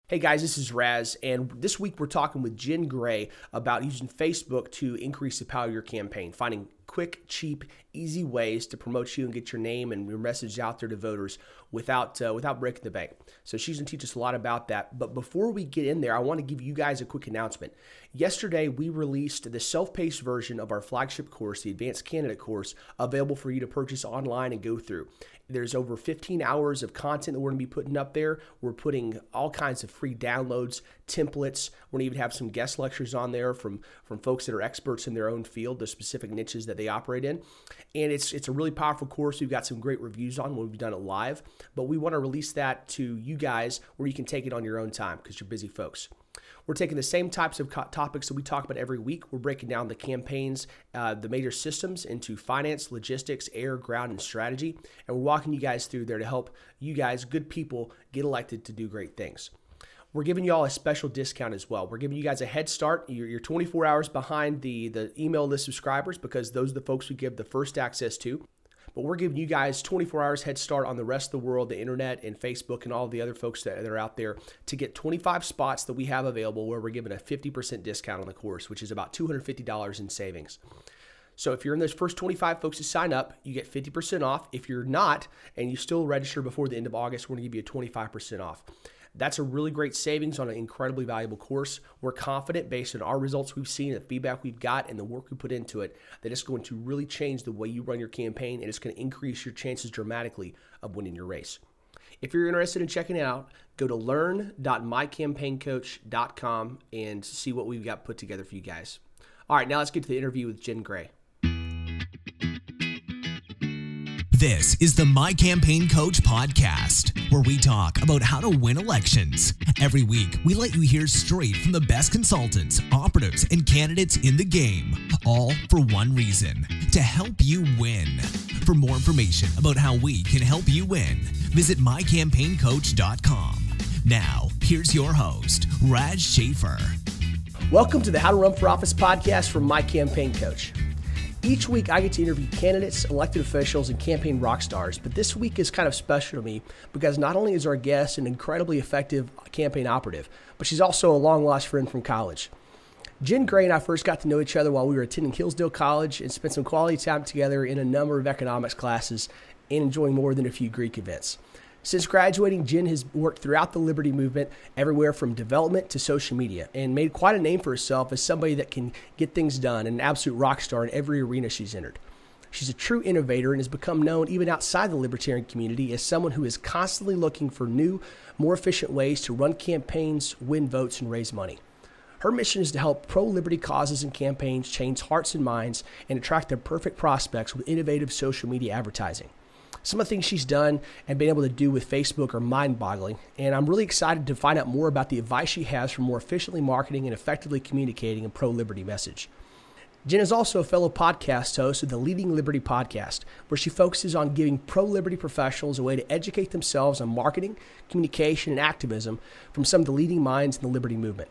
Hey guys, this is Raz, and this week we're talking with Jenn Gray about using Facebook to increase the power of your campaign, finding quick, cheap, easy ways to promote you and get your name and your message out there to voters without breaking the bank. So she's going to teach us a lot about that. But before we get in there, I want to give you guys a quick announcement. Yesterday, we released the self-paced version of our flagship course, the Advanced Candidate course, available for you to purchase online and go through. There's over 15 hours of content that we're going to be putting up there. We're putting all kinds of free downloads, templates. We're going to even have some guest lectures on there from folks that are experts in their own field, the specific niches that they operate in. And it's a really powerful course. We've got some great reviews on when we've done it live, but we want to release that to you guys where you can take it on your own time because you're busy folks. We're taking the same types of topics that we talk about every week. We're breaking down the campaigns, the major systems into finance, logistics, air, ground, and strategy. And we're walking you guys through there to help you guys, good people, get elected to do great things. We're giving you all a special discount as well. We're giving you guys a head start. You're 24 hours behind the email list subscribers because those are the folks we give the first access to. But we're giving you guys 24 hours head start on the rest of the world, the internet and Facebook and all the other folks that are out there to get 25 spots that we have available where we're giving a 50% discount on the course, which is about $250 in savings. So if you're in those first 25 folks to sign up, you get 50% off. If you're not and you still register before the end of August, we're going to give you a 25% off. That's a really great savings on an incredibly valuable course. We're confident based on our results we've seen, the feedback we've got, and the work we put into it, that it's going to really change the way you run your campaign, and it's going to increase your chances dramatically of winning your race. If you're interested in checking it out, go to learn.mycampaigncoach.com and see what we've got put together for you guys. All right, now let's get to the interview with Jenn Gray. This is the My Campaign Coach podcast, where we talk about how to win elections. Every week, we let you hear straight from the best consultants, operatives, and candidates in the game, all for one reason, to help you win. For more information about how we can help you win, visit mycampaigncoach.com. Now, here's your host, Raj Schaefer. Welcome to the How to Run for Office podcast from My Campaign Coach. Each week, I get to interview candidates, elected officials, and campaign rock stars, but this week is kind of special to me because not only is our guest an incredibly effective campaign operative, but she's also a long-lost friend from college. Jenn Gray and I first got to know each other while we were attending Hillsdale College and spent some quality time together in a number of economics classes and enjoying more than a few Greek events. Since graduating, Jenn has worked throughout the Liberty movement, everywhere from development to social media, and made quite a name for herself as somebody that can get things done and an absolute rock star in every arena she's entered. She's a true innovator and has become known even outside the libertarian community as someone who is constantly looking for new, more efficient ways to run campaigns, win votes, and raise money. Her mission is to help pro-liberty causes and campaigns change hearts and minds and attract the perfect prospects with innovative social media advertising. Some of the things she's done and been able to do with Facebook are mind-boggling, and I'm really excited to find out more about the advice she has for more efficiently marketing and effectively communicating a pro-liberty message. Jenn is also a fellow podcast host of the Leading Liberty podcast, where she focuses on giving pro-liberty professionals a way to educate themselves on marketing, communication, and activism from some of the leading minds in the liberty movement.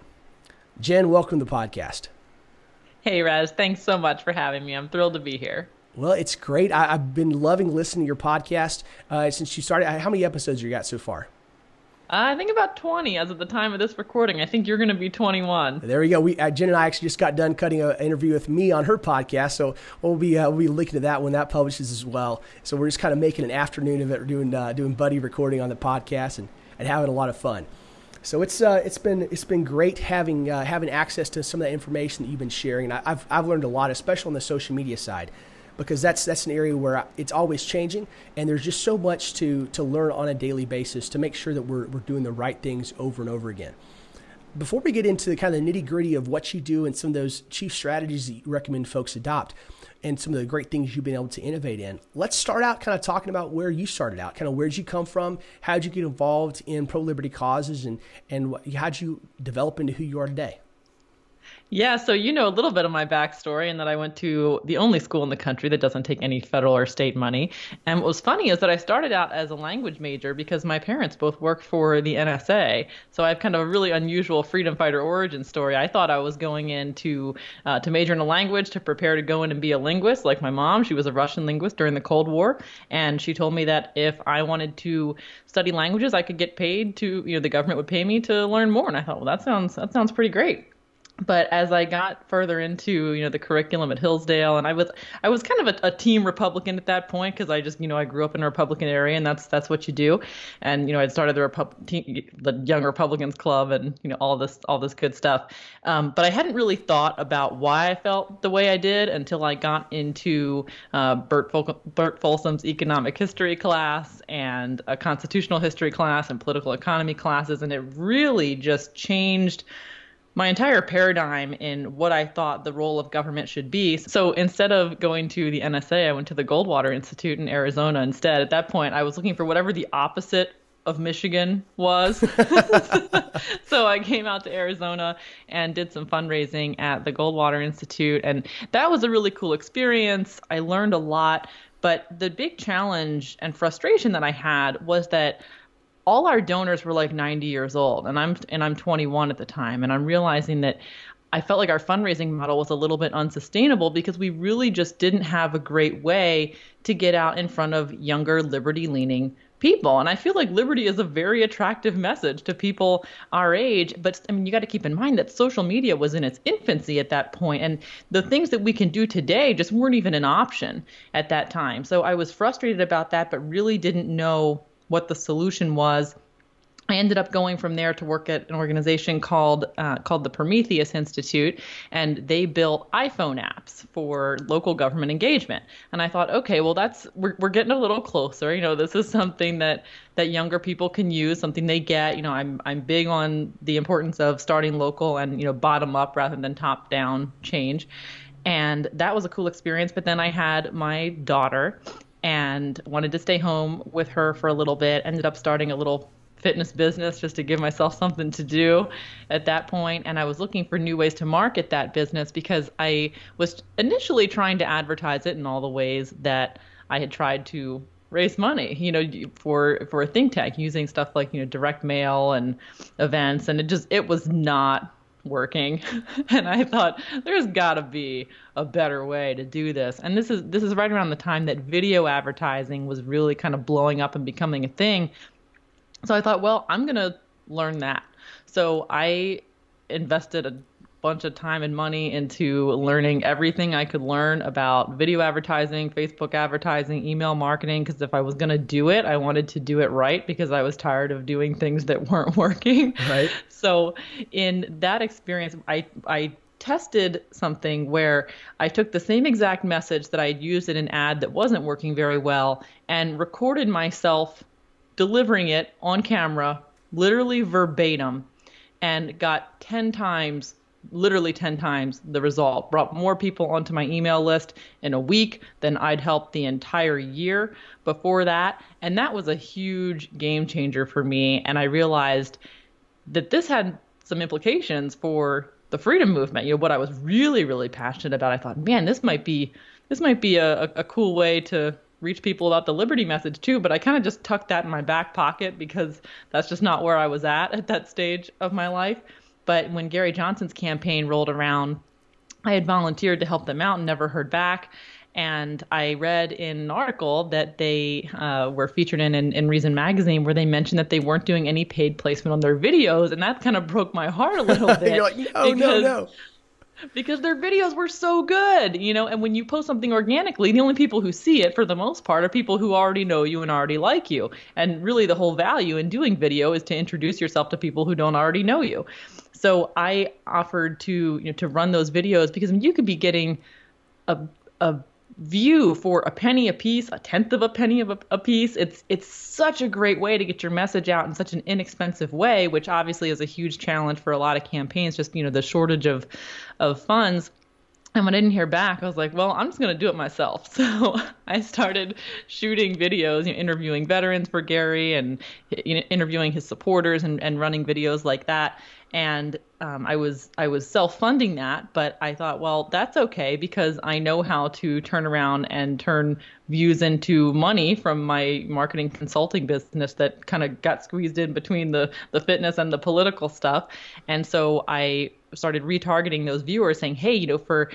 Jenn, welcome to the podcast. Hey, Raz. Thanks so much for having me. I'm thrilled to be here. Well, it's great. I've been loving listening to your podcast since you started. How many episodes you got so far? I think about 20 as of the time of this recording. I think you're going to be 21. There we go. Jenn and I actually just got done cutting an interview with me on her podcast, so we'll be linking to that when that publishes as well. So we're just kind of making an afternoon of it, doing buddy recording on the podcast and having a lot of fun. So it's been great having access to some of that information that you've been sharing, and I've learned a lot, especially on the social media side, because that's an area where it's always changing, and there's just so much to learn on a daily basis to make sure that we're doing the right things over and over again. Before we get into the kind of nitty-gritty of what you do and some of those chief strategies that you recommend folks adopt and some of the great things you've been able to innovate in, let's start out kind of talking about where you started out. Kind of where did you come from? How did you get involved in pro-liberty causes, and how did you develop into who you are today? Yeah, so you know a little bit of my backstory and that I went to the only school in the country that doesn't take any federal or state money. And what was funny is that I started out as a language major because my parents both worked for the NSA. So I have kind of a really unusual freedom fighter origin story. I thought I was going in to major in a language to prepare to go in and be a linguist, like my mom. She was a Russian linguist during the Cold War, and she told me that if I wanted to study languages, I could get paid to, the government would pay me to learn more. And I thought, well, that sounds pretty great. But as I got further into, the curriculum at Hillsdale, and I was kind of a team Republican at that point because I just, I grew up in a Republican area, and that's what you do. And, I'd started the Young Republicans Club and, all this good stuff. But I hadn't really thought about why I felt the way I did until I got into Bert Folsom's economic history class and a constitutional history class and political economy classes. And it really just changed my entire paradigm in what I thought the role of government should be. So instead of going to the NSA, I went to the Goldwater Institute in Arizona instead. At that point, I was looking for whatever the opposite of Michigan was. So I came out to Arizona and did some fundraising at the Goldwater Institute. And that was a really cool experience. I learned a lot. But the big challenge and frustration that I had was that all our donors were like 90 years old, and I'm 21 at the time, and I'm realizing that I felt like our fundraising model was a little bit unsustainable because we really just didn't have a great way to get out in front of younger, liberty-leaning people. And I feel like liberty is a very attractive message to people our age, but I mean, you got to keep in mind that social media was in its infancy at that point, and the things that we can do today just weren't even an option at that time. So I was frustrated about that, but really didn't know what the solution was. I ended up going from there to work at an organization called the Prometheus Institute, and they built iPhone apps for local government engagement. And I thought, okay, well, we're getting a little closer. This is something that younger people can use, something they get. I'm big on the importance of starting local and bottom up rather than top down change. And that was a cool experience. But then I had my daughter and wanted to stay home with her for a little bit. Ended up starting a little fitness business just to give myself something to do at that point. And I was looking for new ways to market that business because I was initially trying to advertise it in all the ways that I had tried to raise money, for a think tank, using stuff like, direct mail and events. And it was not working. And I thought there's got to be a better way to do this. And this is right around the time that video advertising was really kind of blowing up and becoming a thing. So I thought, well, I'm going to learn that. So I invested a bunch of time and money into learning everything I could learn about video advertising, Facebook advertising, email marketing, because if I was going to do it, I wanted to do it right because I was tired of doing things that weren't working. Right. So in that experience, I tested something where I took the same exact message that I had used in an ad that wasn't working very well and recorded myself delivering it on camera, literally verbatim, and got 10 times the result. Brought more people onto my email list in a week than I'd helped the entire year before that. And that was a huge game changer for me. And I realized that this had some implications for the freedom movement. What I was really, really passionate about. I thought, man, this might be a cool way to reach people about the liberty message too, but I kind of just tucked that in my back pocket because that's just not where I was at that stage of my life. But when Gary Johnson's campaign rolled around, I had volunteered to help them out and never heard back. And I read in an article that they were featured in Reason Magazine where they mentioned that they weren't doing any paid placement on their videos. And that kind of broke my heart a little bit. You're like, no. Because their videos were so good, and when you post something organically, the only people who see it for the most part are people who already know you and already like you. And really the whole value in doing video is to introduce yourself to people who don't already know you. So I offered to run those videos because you could be getting a view for a penny a piece, a tenth of a penny of a piece. It's such a great way to get your message out in such an inexpensive way, which obviously is a huge challenge for a lot of campaigns, just the shortage of funds. And when I didn't hear back, I was like, well, I'm just going to do it myself. So I started shooting videos, interviewing veterans for Gary and interviewing his supporters and running videos like that. And I was self-funding that, but I thought, well, that's okay because I know how to turn around and turn views into money from my marketing consulting business that kind of got squeezed in between the fitness and the political stuff. And so I started retargeting those viewers saying, hey, for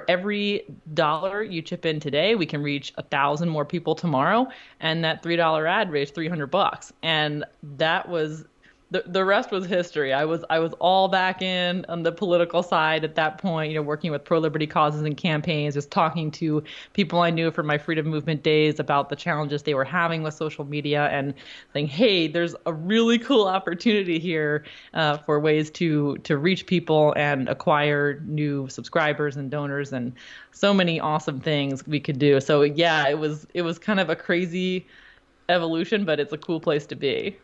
every dollar you chip in today, we can reach 1,000 more people tomorrow. And that $3 ad raised $300. And that was the rest was history. I was all back in on the political side at that point, working with pro-liberty causes and campaigns, just talking to people I knew from my freedom movement days about the challenges they were having with social media and saying, hey, there's a really cool opportunity here for ways to reach people and acquire new subscribers and donors and so many awesome things we could do. So yeah, it was kind of a crazy evolution, but it's a cool place to be.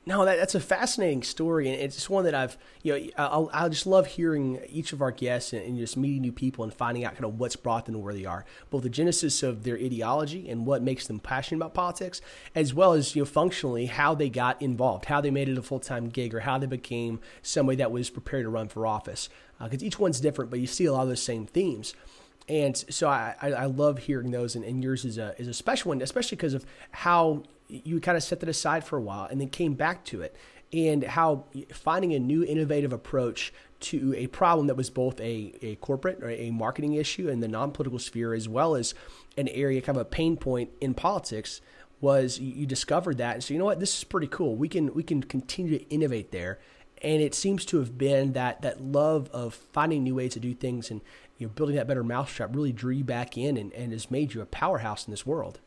No, that's a fascinating story, and it's just one that I just love hearing each of our guests and just meeting new people and finding out kind of what's brought them to where they are, both the genesis of their ideology and what makes them passionate about politics, as well as functionally how they got involved, how they made it a full-time gig, or how they became somebody that was prepared to run for office. Because each one's different, but you see a lot of those same themes. And so I love hearing those, and yours is a special one, especially because of how you kind of set that aside for a while and then came back to it, and how finding a new innovative approach to a problem that was both a corporate or a marketing issue in the non-political sphere, as well as an area, kind of a pain point in politics, was you discovered that. And so, you know what, this is pretty cool. We can continue to innovate there. And it seems to have been that love of finding new ways to do things and building that better mousetrap really drew you back in and has made you a powerhouse in this world.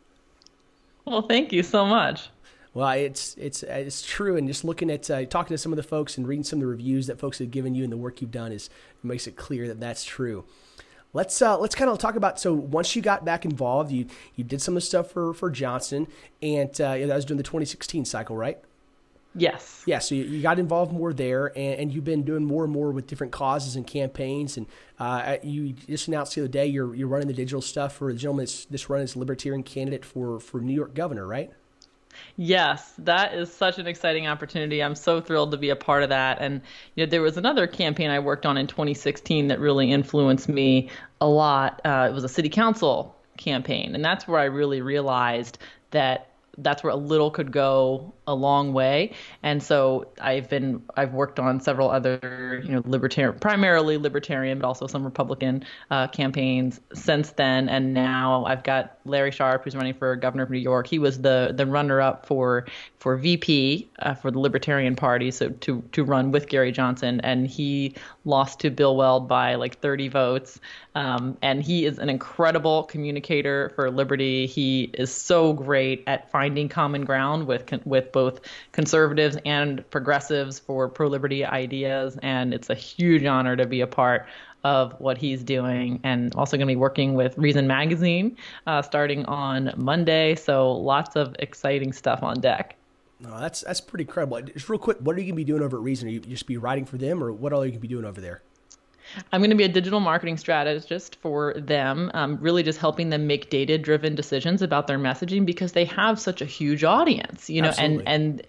Well, thank you so much. Well, it's true, and just looking at talking to some of the folks and reading some of the reviews that folks have given you and the work you've done makes it clear that that's true. Let's kind of talk about, so once you got back involved, you did some of the stuff for Johnson, and that was during the 2016 cycle, right? Yes. Yeah, so you got involved more there, and you've been doing more and more with different causes and campaigns, and you just announced the other day you're running the digital stuff for the gentleman that's running as a Libertarian candidate for New York governor, right? Yes, that is such an exciting opportunity. I'm so thrilled to be a part of that. And there was another campaign I worked on in 2016 that really influenced me a lot. It was a city council campaign, and that's where I really realized that that's where a little could go a long way. And so I've worked on several other, libertarian, primarily libertarian, but also some Republican campaigns since then. And now I've got Larry Sharpe, who's running for governor of New York. He was the runner-up for VP for the Libertarian Party, so to run with Gary Johnson, and he lost to Bill Weld by like 30 votes. And he is an incredible communicator for liberty. He is so great at finding common ground with both conservatives and progressives for pro-liberty ideas, and it's a huge honor to be a part of what he's doing. And also going to be working with Reason Magazine starting on Monday, so lots of exciting stuff on deck. No, that's pretty incredible. Just real quick, what are you going to be doing over at Reason? Are you just be writing for them, or what all are you going to be doing over there? I'm going to be a digital marketing strategist for them, really just helping them make data-driven decisions about their messaging, because they have such a huge audience, and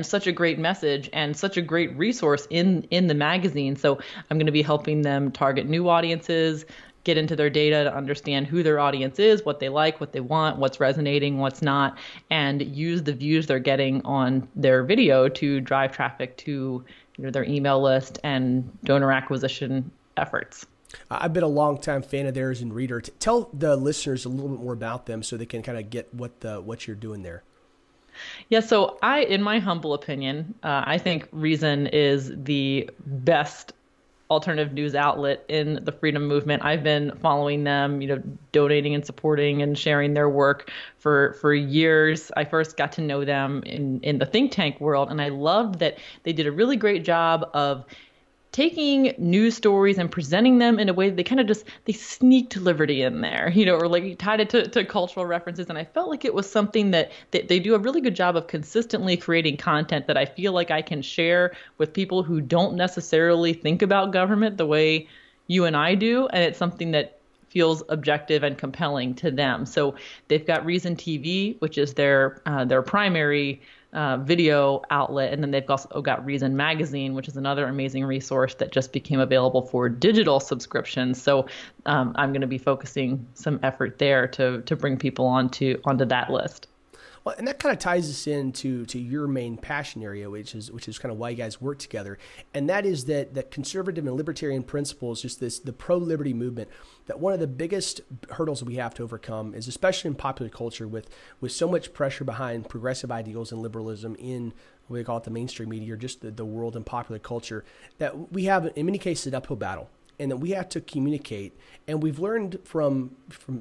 such a great message and such a great resource in the magazine. So I'm going to be helping them target new audiences, get into their data to understand who their audience is, what they like, what they want, what's resonating, what's not, and use the views they're getting on their video to drive traffic to their email list and donor acquisition efforts. I've been a longtime fan of theirs and reader. Tell the listeners a little bit more about them so they can kind of get what you're doing there. Yeah, so in my humble opinion, I think Reason is the best alternative news outlet in the freedom movement. I've been following them, donating and supporting and sharing their work for years. I first got to know them in the think tank world, and I loved that they did a really great job of taking news stories and presenting them in a way that they kind of they sneaked liberty in there, or like tied it to cultural references. And I felt like it was something that they do a really good job of consistently creating content that I feel like I can share with people who don't necessarily think about government the way you and I do, and it's something that feels objective and compelling to them. So they've got Reason TV, which is their primary video outlet, and then they've also got Reason Magazine, which is another amazing resource that just became available for digital subscriptions. So I'm going to be focusing some effort there to bring people onto that list. Well, and that kind of ties us into your main passion area, which is kind of why you guys work together, and that is that conservative and libertarian principles, just the pro-liberty movement. That one of the biggest hurdles we have to overcome is, especially in popular culture, with so much pressure behind progressive ideals and liberalism in what we call it the mainstream media, or just the world and popular culture, that we have in many cases an uphill battle. And that we have to communicate. And we've learned from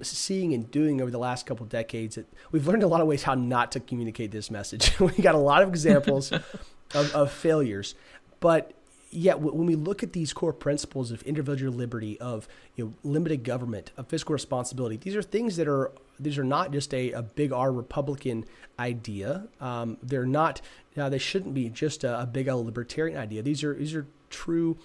seeing and doing over the last couple of decades that we've learned a lot of ways how not to communicate this message. We got a lot of examples of failures. But yet, when we look at these core principles of individual liberty, of limited government, of fiscal responsibility, these are things that these are not just a big R Republican idea. They're not. They shouldn't be just a big L libertarian idea. These are true.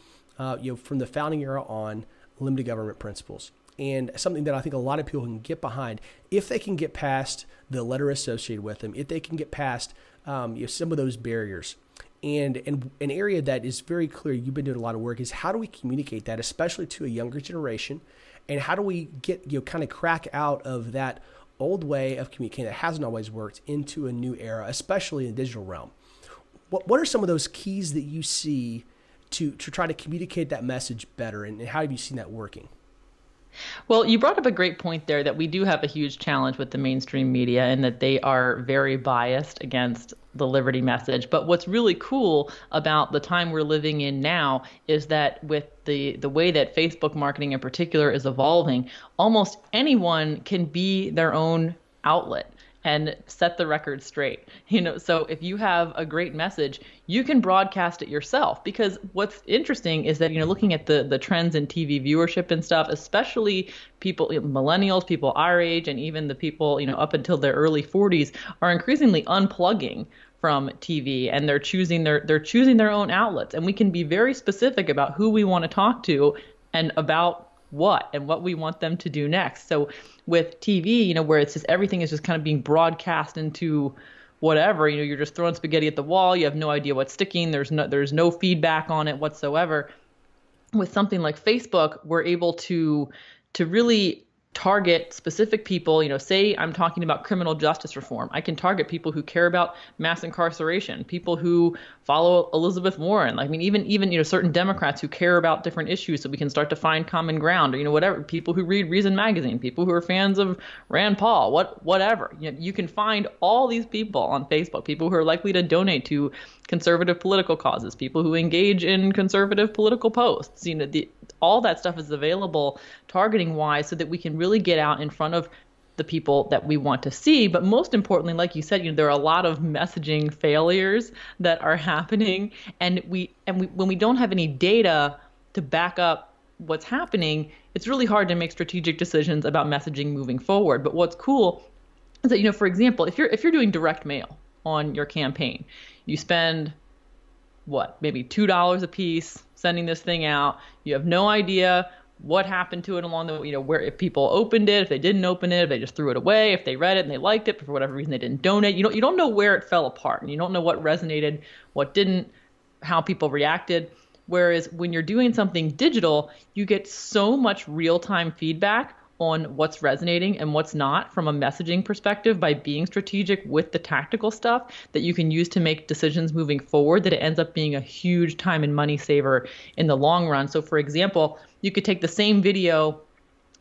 From the founding era on, limited government principles, and something that I think a lot of people can get behind if they can get past the letter associated with them, if they can get past some of those barriers. And an area that is very clear, you've been doing a lot of work, is how do we communicate that, especially to a younger generation, and how do we get kind of crack out of that old way of communicating that hasn't always worked into a new era, especially in the digital realm. What are some of those keys that you see to try to communicate that message better, and how have you seen that working? Well, you brought up a great point there, that we do have a huge challenge with the mainstream media, and that they are very biased against the liberty message. But what's really cool about the time we're living in now is that with the way that Facebook marketing in particular is evolving, almost anyone can be their own outlet and set the record straight. So if you have a great message, you can broadcast it yourself. Because what's interesting is that, looking at the trends in TV viewership and stuff, especially people, millennials, people our age, and even the people, up until their early 40s, are increasingly unplugging from TV, and they're choosing their own outlets. And we can be very specific about who we want to talk to and about what and what we want them to do next. So with TV, where it's just everything is just kind of being broadcast into whatever, you're just throwing spaghetti at the wall. You have no idea what's sticking. There's no feedback on it whatsoever. With something like Facebook, we're able to really target specific people. Say I'm talking about criminal justice reform. I can target people who care about mass incarceration, people who follow Elizabeth Warren. Even certain Democrats who care about different issues, so we can start to find common ground, or whatever. People who read Reason Magazine, people who are fans of Rand Paul, whatever. You can find all these people on Facebook, people who are likely to donate to conservative political causes, people who engage in conservative political posts. All that stuff is available targeting wise, so that we can really get out in front of the people that we want to see. But most importantly, like you said, there are a lot of messaging failures that are happening, and when we don't have any data to back up what's happening, it's really hard to make strategic decisions about messaging moving forward. But what's cool is that, for example, if you're doing direct mail on your campaign, you spend maybe $2 a piece sending this thing out. You have no idea what happened to it along the way, where, if people opened it, if they didn't open it, if they just threw it away, if they read it and they liked it, but for whatever reason they didn't donate. You don't know where it fell apart, and you don't know what resonated, what didn't, how people reacted. Whereas when you're doing something digital, you get so much real-time feedback on what's resonating and what's not from a messaging perspective, by being strategic with the tactical stuff that you can use to make decisions moving forward, that it ends up being a huge time and money saver in the long run. So for example, you could take the same video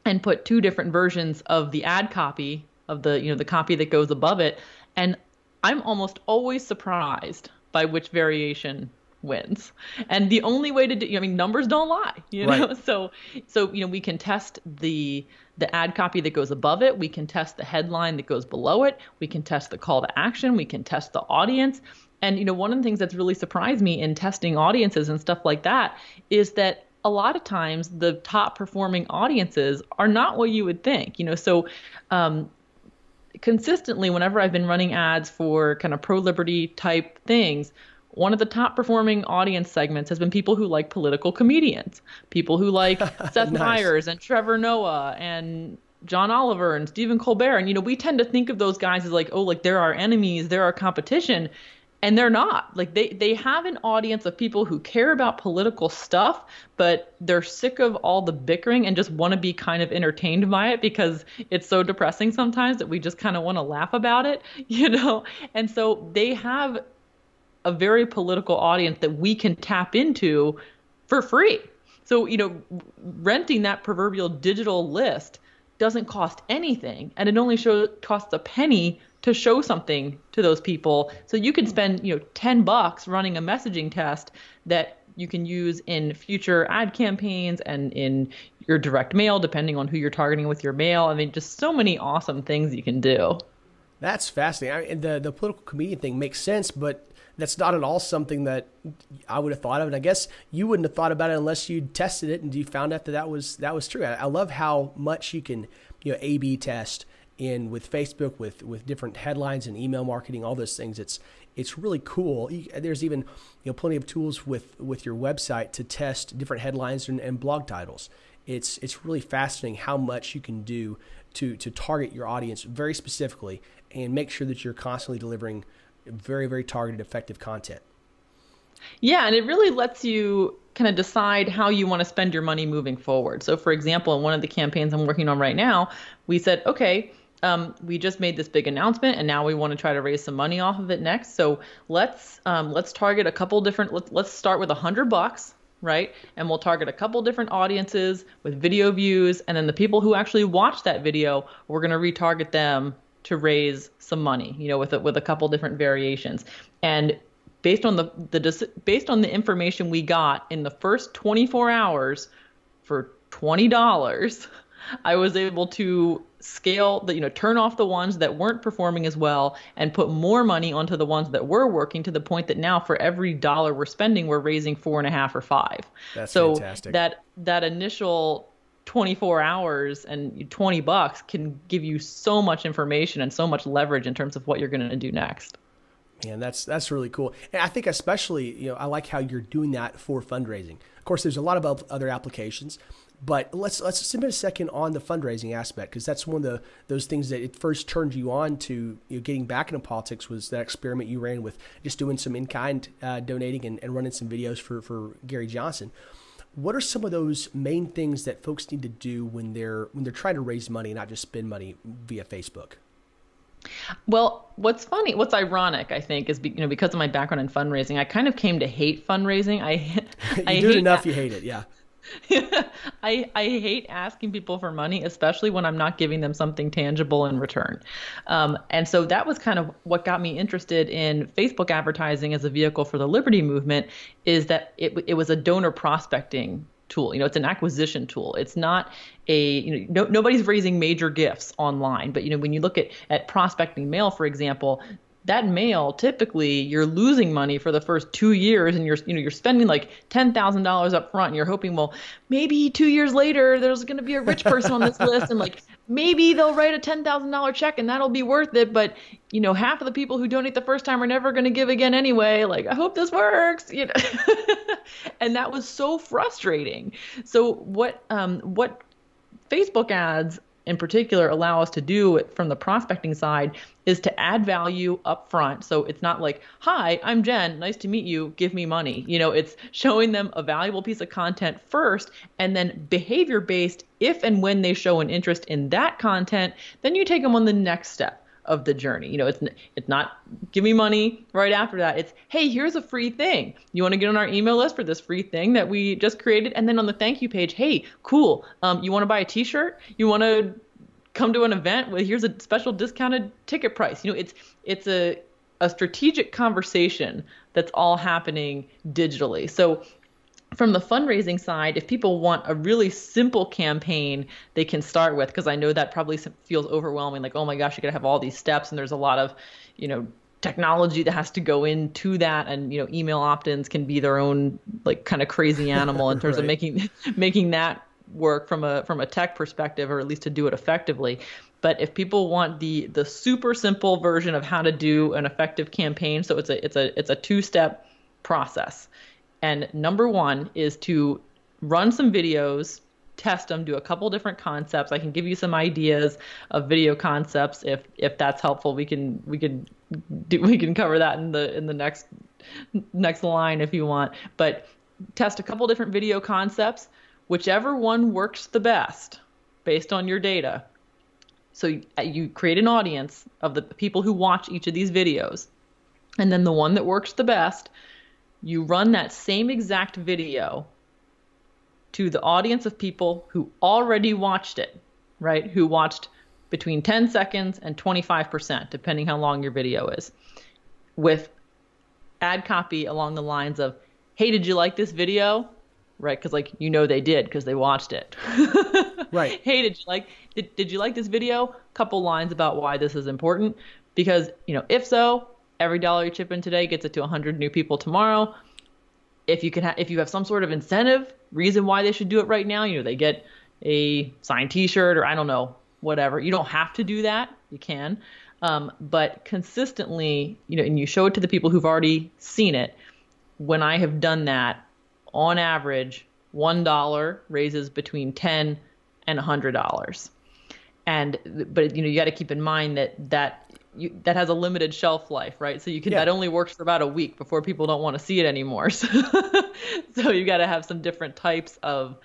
and put two different versions of the ad copy, of the copy that goes above it, and I'm almost always surprised by which variation wins. And the only way to do, numbers don't lie, Right. So we can test the ad copy that goes above it. We can test the headline that goes below it. We can test the call to action. We can test the audience. And, one of the things that's really surprised me in testing audiences and stuff like that is that a lot of times the top performing audiences are not what you would think, consistently, whenever I've been running ads for kind of pro-liberty type things, one of the top performing audience segments has been people who like political comedians, people who like Seth Nice. Meyers and Trevor Noah and John Oliver and Stephen Colbert. And, we tend to think of those guys as like, oh, like they're our enemies, they're our competition. And they're not. Like they have an audience of people who care about political stuff, but they're sick of all the bickering and just want to be kind of entertained by it because it's so depressing sometimes that we just kind of want to laugh about it, And so they have a very political audience that we can tap into for free. So, renting that proverbial digital list doesn't cost anything, and it only costs a penny to show something to those people. So you can spend, $10 running a messaging test that you can use in future ad campaigns and in your direct mail, depending on who you're targeting with your mail. I mean, just so many awesome things you can do. That's fascinating. The political comedian thing makes sense, but that's not at all something that I would have thought of. And I guess you wouldn't have thought about it unless you tested it and you found out that was true. I love how much you can, A/B test in with Facebook, with different headlines and email marketing, all those things. It's really cool. There's even plenty of tools with your website to test different headlines and blog titles. It's really fascinating how much you can do to target your audience very specifically and make sure that you're constantly delivering very, very targeted, effective content. Yeah, and it really lets you kind of decide how you want to spend your money moving forward. So, for example, in one of the campaigns I'm working on right now, we said, okay, we just made this big announcement, and now we want to try to raise some money off of it next. So let's target a couple different. Let's start with $100, right? And we'll target a couple different audiences with video views, and then the people who actually watch that video, we're going to retarget them to raise some money, with a couple different variations. And based on the information we got in the first 24 hours for $20, I was able to scale turn off the ones that weren't performing as well and put more money onto the ones that were working, to the point that now for every dollar we're spending, we're raising 4.5 or 5. That's so fantastic. That initial 24 hours and $20 can give you so much information and so much leverage in terms of what you're going to do next. Man, that's really cool. And I think especially, I like how you're doing that for fundraising. Of course, there's a lot of other applications, but let's spend a second on the fundraising aspect, because that's one of those things that it first turned you on to getting back into politics, was that experiment you ran with just doing some in-kind donating and running some videos for Gary Johnson. What are some of those main things that folks need to do when they're trying to raise money and not just spend money via Facebook? Well, what's ironic, I think, is because of my background in fundraising, I kind of came to hate fundraising. You do it enough, you hate it, yeah. I hate asking people for money, especially when I'm not giving them something tangible in return. And so that was kind of what got me interested in Facebook advertising as a vehicle for the Liberty movement, is that it was a donor prospecting tool. It's an acquisition tool. It's not nobody's raising major gifts online. But, when you look at prospecting mail, for example, that mail, typically you're losing money for the first 2 years, and you're spending like $10,000 up front, and you're hoping, well, maybe 2 years later there's going to be a rich person on this list, and like maybe they'll write a $10,000 check and that'll be worth it. But half of the people who donate the first time are never going to give again anyway. Like, I hope this works. And that was so frustrating. So what Facebook ads in particular allow us to do from the prospecting side is to add value up front. So it's not like, hi, I'm Jen, nice to meet you, give me money. It's showing them a valuable piece of content first, and then behavior-based. If and when they show an interest in that content, then you take them on the next step of the journey. It's not give me money right after that. It's, hey, here's a free thing. You want to get on our email list for this free thing that we just created? And then on the thank you page, hey, cool. You want to buy a t-shirt? You want to come to an event? Well, here's a special discounted ticket price. It's a strategic conversation that's all happening digitally. So from the fundraising side, if people want a really simple campaign they can start with, because I know that probably feels overwhelming, like, oh my gosh, you gotta have all these steps, and there's a lot of, technology that has to go into that, and email opt-ins can be their own like kind of crazy animal in terms Right. of making that work from a tech perspective, or at least to do it effectively. But if people want the super simple version of how to do an effective campaign, so it's a two-step process. And number one is to run some videos, test them, do a couple different concepts. I can give you some ideas of video concepts if that's helpful. We can cover that in the next line if you want. But test a couple different video concepts, whichever one works the best based on your data. So you create an audience of the people who watch each of these videos, and then the one that works the best, you run that same exact video to the audience of people who already watched it, right? Who watched between 10 seconds and 25%, depending how long your video is, with ad copy along the lines of, hey, did you like this video? Right? Because they did because they watched it. Right. Hey, did you like this video? Couple lines about why this is important. Because, if so, every dollar you chip in today gets it to 100 new people tomorrow. If you have some sort of incentive, reason why they should do it right now, they get a signed T-shirt or I don't know, whatever. You don't have to do that. You can. But consistently, and you show it to the people who've already seen it. When I have done that, on average, $1 raises between $10 and $100. But you got to keep in mind that has a limited shelf life, right? So that only works for about a week before people don't want to see it anymore. So you got to have some different types of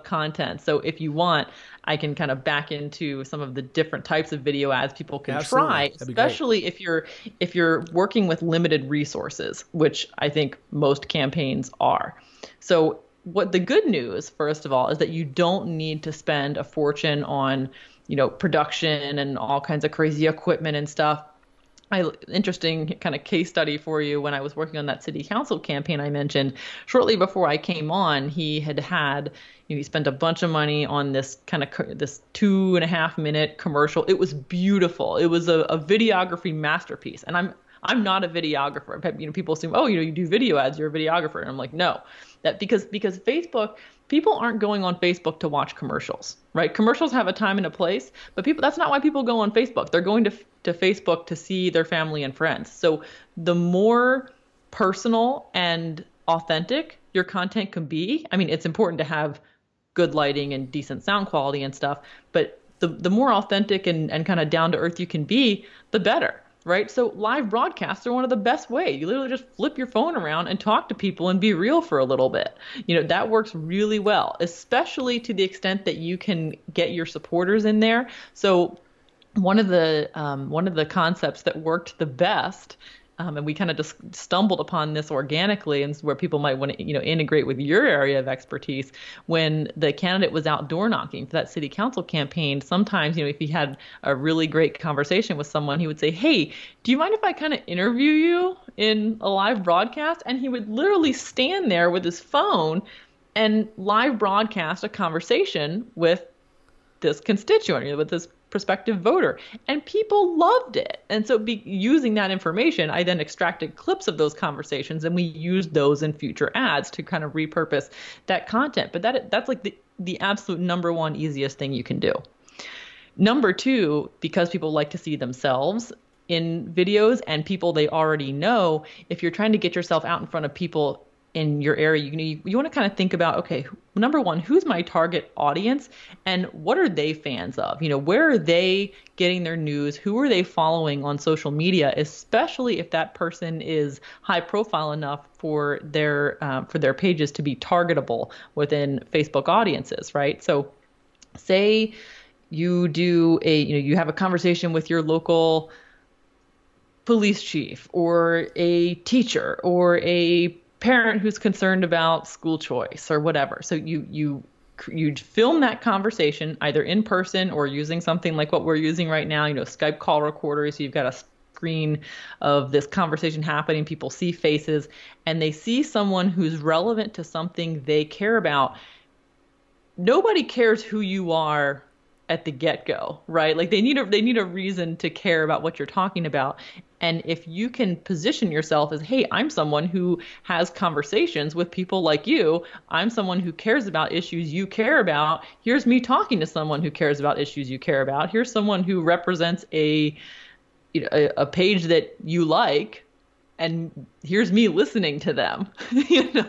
content. So if you want, I can kind of back into some of the different types of video ads people can try, especially if you're working with limited resources, which I think most campaigns are. So what the good news, first of all, is that you don't need to spend a fortune on, production and all kinds of crazy equipment and stuff. Interesting kind of case study for you. When I was working on that city council campaign I mentioned, shortly before I came on, he spent a bunch of money on this 2.5 minute commercial. It was beautiful. It was a videography masterpiece. And I'm not a videographer. People assume, you do video ads, you're a videographer. And I'm like, no, that because Facebook, people aren't going on Facebook to watch commercials, right? Commercials have a time and a place, but that's not why people go on Facebook. They're going to Facebook to see their family and friends. So the more personal and authentic your content can be, it's important to have good lighting and decent sound quality and stuff, but the more authentic and kind of down to earth you can be, the better. Right? So live broadcasts are one of the best ways. You literally just flip your phone around and talk to people and be real for a little bit. That works really well, especially to the extent that you can get your supporters in there. So one of the concepts that worked the best, and we kind of just stumbled upon this organically, and where people might want to integrate with your area of expertise. When the candidate was out door knocking for that city council campaign, sometimes if he had a really great conversation with someone, he would say, hey, do you mind if I kind of interview you in a live broadcast? And he would literally stand there with his phone and live broadcast a conversation with this constituent, with this prospective voter, and people loved it. And so using that information, I then extracted clips of those conversations, and we used those in future ads to kind of repurpose that content. But that's like the absolute number one easiest thing you can do. Number two, because people like to see themselves in videos and people they already know, if you're trying to get yourself out in front of people in your area, you want to kind of think about, okay, number one, who's my target audience and what are they fans of? Where are they getting their news? Who are they following on social media, especially if that person is high profile enough for their pages to be targetable within Facebook audiences, right? So say you do you have a conversation with your local police chief or a teacher or a parent who's concerned about school choice or whatever. So you film that conversation either in person or using something like what we're using right now, Skype call recorders. So you've got a screen of this conversation happening. People see faces and they see someone who's relevant to something they care about. Nobody cares who you are at the get-go, right? Like they need a reason to care about what you're talking about. And if you can position yourself as, hey, I'm someone who has conversations with people like you. I'm someone who cares about issues you care about. Here's me talking to someone who cares about issues you care about. Here's someone who represents a page that you like. and here's me listening to them.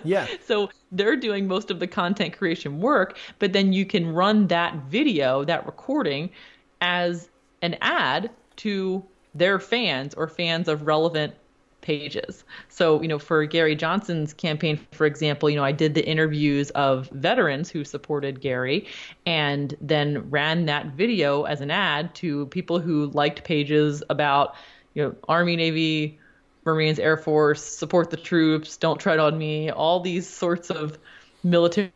Yeah. So they're doing most of the content creation work, but then you can run that video, that recording, as an ad to their fans or fans of relevant pages. So, for Gary Johnson's campaign, for example, I did the interviews of veterans who supported Gary and then ran that video as an ad to people who liked pages about, Army, Navy, Marines, Air Force, support the troops, don't tread on me, all these sorts of military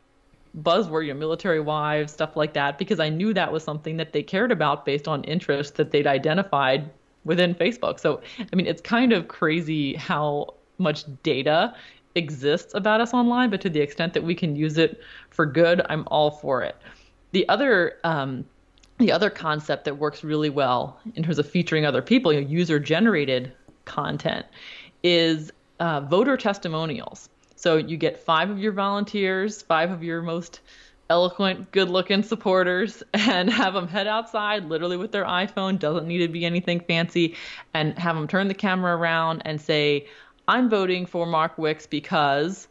buzzword, military wives, stuff like that, because I knew that was something that they cared about based on interest that they'd identified within Facebook. So, it's kind of crazy how much data exists about us online, but to the extent that we can use it for good, I'm all for it. The other concept that works really well in terms of featuring other people, user-generated content, is voter testimonials. So you get 5 of your volunteers, 5 of your most eloquent, good-looking supporters, and have them head outside, literally with their iPhone, doesn't need to be anything fancy, and have them turn the camera around and say, I'm voting for Mark Wicks because,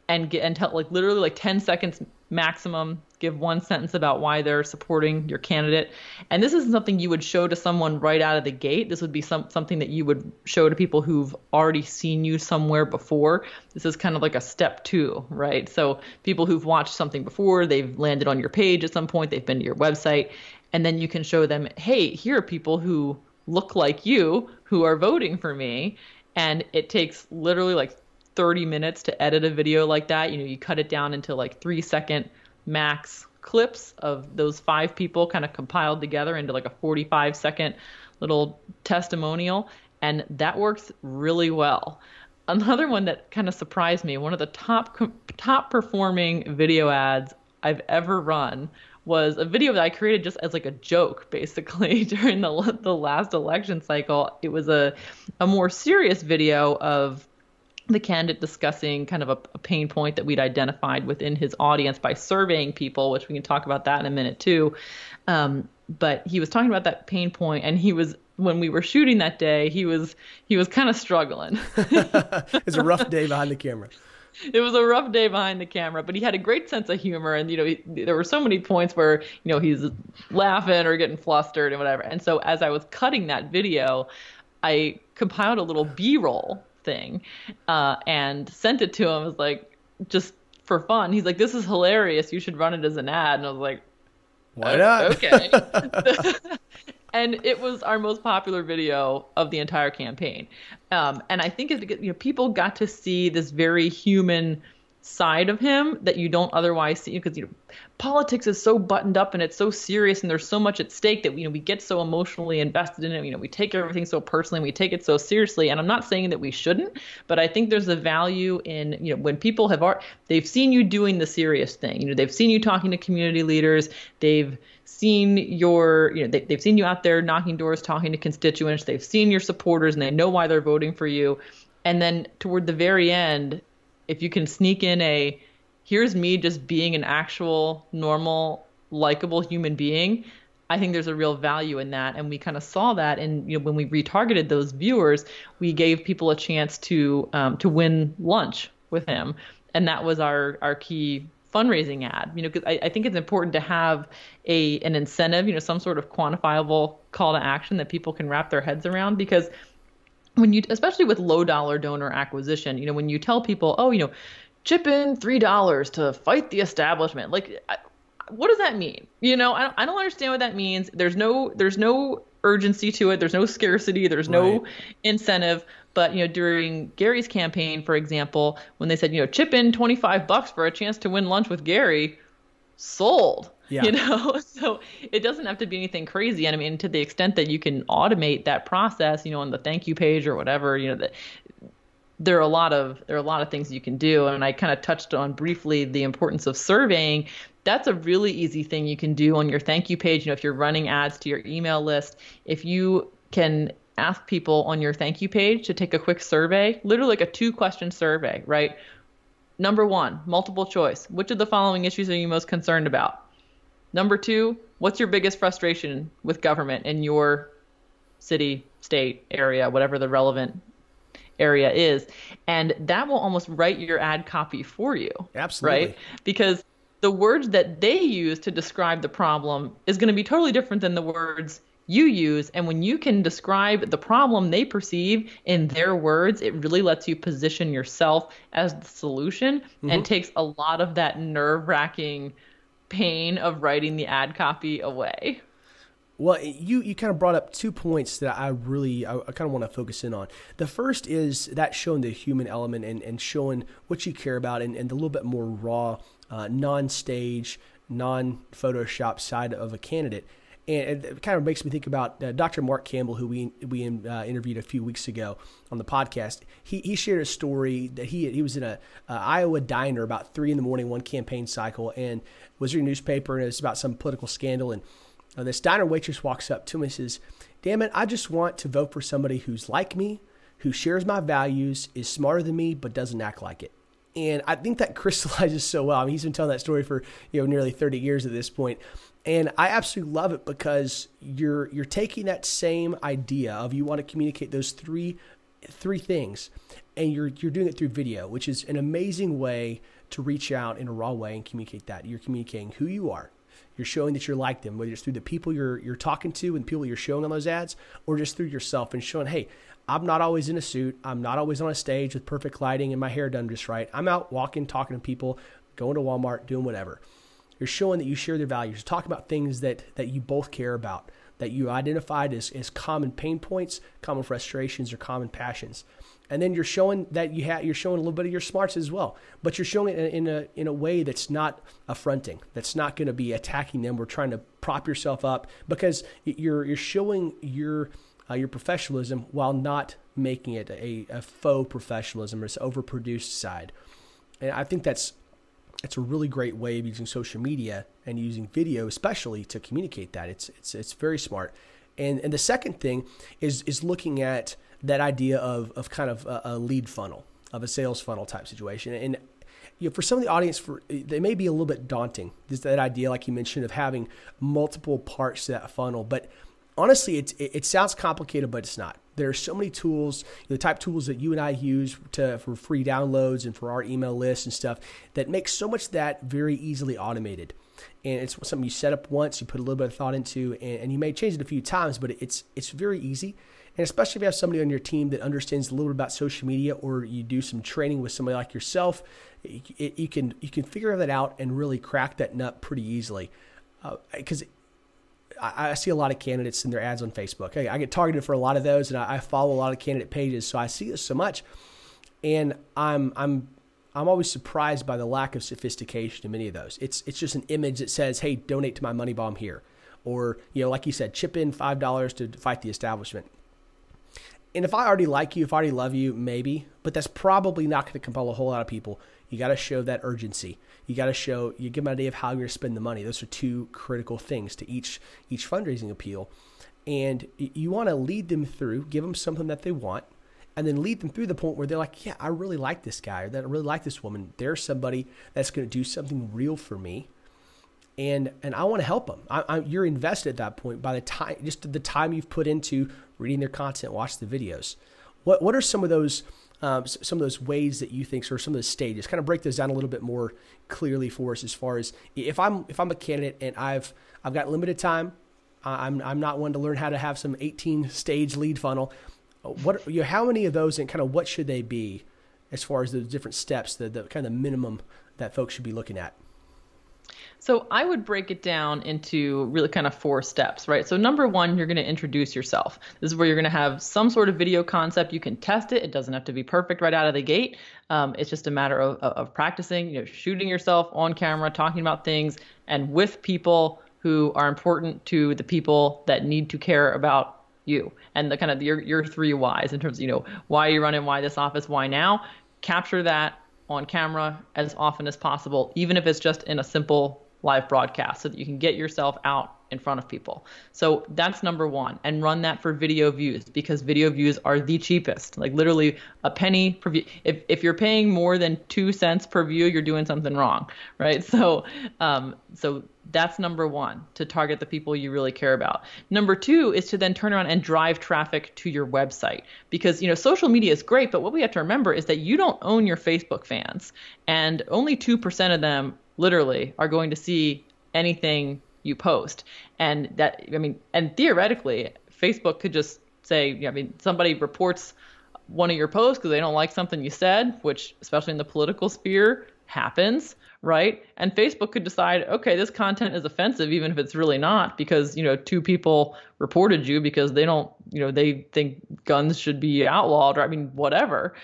and tell literally 10 seconds maximum, give one sentence about why they're supporting your candidate. And this isn't something you would show to someone right out of the gate. This would be something that you would show to people who've already seen you somewhere before. This is kind of like a step 2, right? So people who've watched something before, they've landed on your page at some point, they've been to your website, and then you can show them, hey, here are people who look like you who are voting for me. And it takes literally 30 minutes to edit a video like that. You cut it down into 3-second max clips of those 5 people kind of compiled together into a 45-second little testimonial. And that works really well. Another one that kind of surprised me, one of the top performing video ads I've ever run, was a video that I created just as a joke, basically, during the last election cycle. It was a more serious video of the candidate discussing kind of a pain point that we'd identified within his audience by surveying people, which we can talk about that in a minute too. But he was talking about that pain point, and when we were shooting that day, he was kind of struggling. It's a rough day behind the camera. It was a rough day behind the camera, but he had a great sense of humor. And, there were so many points where, he's laughing or getting flustered and whatever. And so as I was cutting that video, I compiled a little B-roll thing and sent it to him. It was just for fun. He's like, this is hilarious. You should run it as an ad. And I was like, why not? Okay. And it was our most popular video of the entire campaign. And I think people got to see this very human side of him that you don't otherwise see, because politics is so buttoned up and it's so serious and there's so much at stake that we get so emotionally invested in it. We take everything so personally, we take it so seriously. And I'm not saying that we shouldn't, but I think there's a value in when people they've seen you doing the serious thing. They've seen you talking to community leaders, they've seen they've seen you out there knocking doors, talking to constituents, they've seen your supporters, and they know why they're voting for you. And then toward the very end, if you can sneak in here's me just being an actual, normal, likable human being, I think there's a real value in that. And we kind of saw that. And when we retargeted those viewers, we gave people a chance to win lunch with him. And that was our key fundraising ad. Because I think it's important to have an incentive, some sort of quantifiable call to action that people can wrap their heads around. Because especially with low dollar donor acquisition, when you tell people, chip in $3 to fight the establishment, what does that mean? I don't understand what that means. There's no urgency to it. There's no scarcity. There's no incentive. But, during Gary's campaign, for example, when they said, chip in $25 for a chance to win lunch with Gary, sold. Yeah. So it doesn't have to be anything crazy. And to the extent that you can automate that process, on the thank you page or whatever, there are a lot of things you can do. And I kind of touched on briefly the importance of surveying. That's a really easy thing you can do on your thank you page. If you're running ads to your email list, if you can ask people on your thank you page to take a quick survey, literally a 2-question survey, right? Number 1, multiple choice. Which of the following issues are you most concerned about? Number 2, what's your biggest frustration with government in your city, state, area, whatever the relevant area is. And that will almost write your ad copy for you. Absolutely. Right? Because the words that they use to describe the problem is going to be totally different than the words you use. And when you can describe the problem they perceive in their words, it really lets you position yourself as the solution and takes a lot of that nerve-wracking pain of writing the ad copy away. Well, you kind of brought up 2 points that I kind of want to focus in on. The first is that showing the human element and showing what you care about and the little bit more raw, non-stage, non-Photoshop side of a candidate. And it kind of makes me think about Dr. Mark Campbell, who we interviewed a few weeks ago on the podcast. He shared a story that he was in a Iowa diner about 3 a.m, one campaign cycle, and was reading a newspaper, and it was about some political scandal. And this diner waitress walks up to him and says, "Damn it, I just want to vote for somebody who's like me, who shares my values, is smarter than me, but doesn't act like it." And I think that crystallizes so well. I mean, he's been telling that story for nearly 30 years at this point. And I absolutely love it because you're taking that same idea of you want to communicate those three things, and you're doing it through video, which is an amazing way to reach out in a raw way and communicate that. You're communicating who you are. You're showing that you're like them, whether it's through the people you're talking to and people you're showing on those ads, or just through yourself and showing, hey, I'm not always in a suit. I'm not always on a stage with perfect lighting and my hair done just right. I'm out walking, talking to people, going to Walmart, doing whatever. You're showing that you share their values. You're talking about things that you both care about, that you identified as common pain points, common frustrations, or common passions. And then you're showing that you're showing a little bit of your smarts as well, but you're showing it in a way that's not affronting, that's not going to be attacking them or trying to prop yourself up, because you're showing your professionalism while not making it a faux professionalism or this overproduced side. And I think that's a really great way of using social media and using video, especially to communicate that. It's very smart. And the second thing is looking at that idea of kind of a lead funnel, of a sales funnel type situation. And for some of the audience, they may be a little bit daunting. There's that idea, like you mentioned, of having multiple parts to that funnel. But honestly, it sounds complicated, but it's not. There are so many tools, the type of tools that you and I use for free downloads and for our email lists and stuff, that makes so much of that very easily automated. And it's something you set up once, you put a little bit of thought into, and you may change it a few times, but it's very easy. And especially if you have somebody on your team that understands a little bit about social media, or you do some training with somebody like yourself, you can figure that out and really crack that nut pretty easily. Because I see a lot of candidates in their ads on Facebook. I get targeted for a lot of those, and I follow a lot of candidate pages, so I see this so much, and I'm always surprised by the lack of sophistication in many of those. It's just an image that says, "Hey, donate to my money bomb here," or like you said, chip in $5 to fight the establishment. And if I already like you, if I already love you, maybe, but that's probably not going to compel a whole lot of people. You got to show that urgency. You got to you give them an idea of how you're going to spend the money. Those are two critical things to each fundraising appeal. And you want to lead them through, give them something that they want, and then lead them through the point where they're like, yeah, I really like this guy, or that I really like this woman. They're somebody that's going to do something real for me. And I want to help them. You're invested at that point by the time you've put into reading their content, watch the videos. What are some of those ways that you think, or some of those stages? Kind of break those down a little bit more clearly for us, as far as if I'm a candidate and I've got limited time, I'm not one to learn how to have some 18 stage lead funnel. How many of those, and kind of what should they be as far as the different steps, the kind of minimum that folks should be looking at? So I would break it down into really kind of 4 steps, right? So number 1, you're going to introduce yourself. This is where you're going to have some sort of video concept. You can test it. It doesn't have to be perfect right out of the gate. It's just a matter of practicing, shooting yourself on camera, talking about things, and with people who are important to the people that need to care about you, and the kind of your 3 whys in terms of, why you're running, why this office, why now. Capture that on camera as often as possible, even if it's just in a simple live broadcast so that you can get yourself out in front of people. So that's number one. And run that for video views, because video views are the cheapest, like literally a penny per view. If you're paying more than 2 cents per view, you're doing something wrong, right? So that's number one, to target the people you really care about. Number two is to then turn around and drive traffic to your website, because, social media is great, but what we have to remember is that you don't own your Facebook fans, and only 2% of them literally are going to see anything you post. And and theoretically, Facebook could just say, somebody reports one of your posts because they don't like something you said, which especially in the political sphere happens, right? And Facebook could decide, okay, this content is offensive, even if it's really not, because, 2 people reported you because they don't, they think guns should be outlawed, or whatever.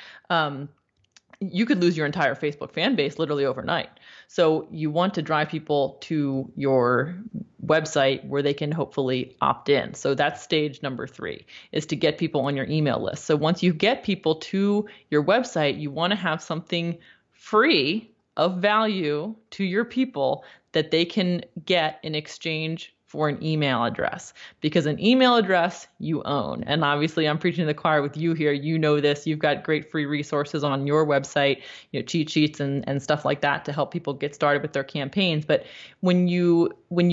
You could lose your entire Facebook fan base literally overnight. So you want to drive people to your website where they can hopefully opt in. So that's stage number 3, is to get people on your email list. So once you get people to your website, you want to have something free of value to your people that they can get in exchange for an email address, because an email address you own. And obviously I'm preaching to the choir with you here. You know this. You've got great free resources on your website, cheat sheets and stuff like that to help people get started with their campaigns. But when you